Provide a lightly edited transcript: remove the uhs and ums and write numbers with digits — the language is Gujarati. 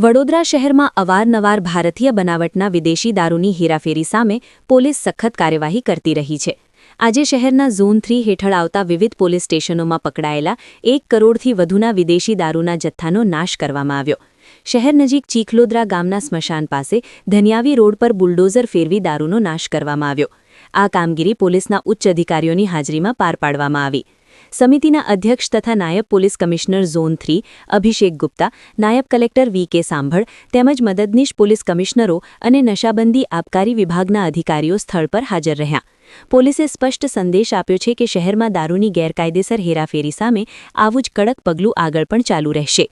વડોદરા શહેરમાં અવારનવાર ભારતીય બનાવટના વિદેશી દારૂની હેરાફેરી સામે પોલીસ સખત કાર્યવાહી કરતી રહી છે. આજે શહેરના ઝોન 3 હેઠળ આવતા વિવિધ પોલીસ સ્ટેશનોમાં પકડાયેલા 1 કરોડથી વધુના વિદેશી દારૂના જથ્થાનો નાશ કરવામાં આવ્યો. શહેર નજીક ચીખલોદરા ગામના સ્મશાન પાસે ધનિયાવી રોડ પર બુલડોઝર ફેરવી દારૂનો નાશ કરવામાં આવ્યો. આ કામગીરી પોલીસના ઉચ્ચ અધિકારીઓની હાજરીમાં પાર પાડવામાં આવી. સમિતિના અધ્યક્ષ તથા નાયબ પોલીસ કમિશનર ઝોન 3 અભિષેક ગુપ્તા, નાયબ કલેક્ટર વી.કે. સાંભળ તેમજ મદદનીશ પોલીસ કમિશનરો અને નશાબંધી આબકારી વિભાગના અધિકારીઓ સ્થળ પર હાજર રહ્યા. પોલીસે સ્પષ્ટ સંદેશ આપ્યો છે કે શહેરમાં દારૂની ગેરકાયદેસર હેરાફેરી સામે આવું જ કડક પગલું આગળ પણ ચાલુ રહેશે.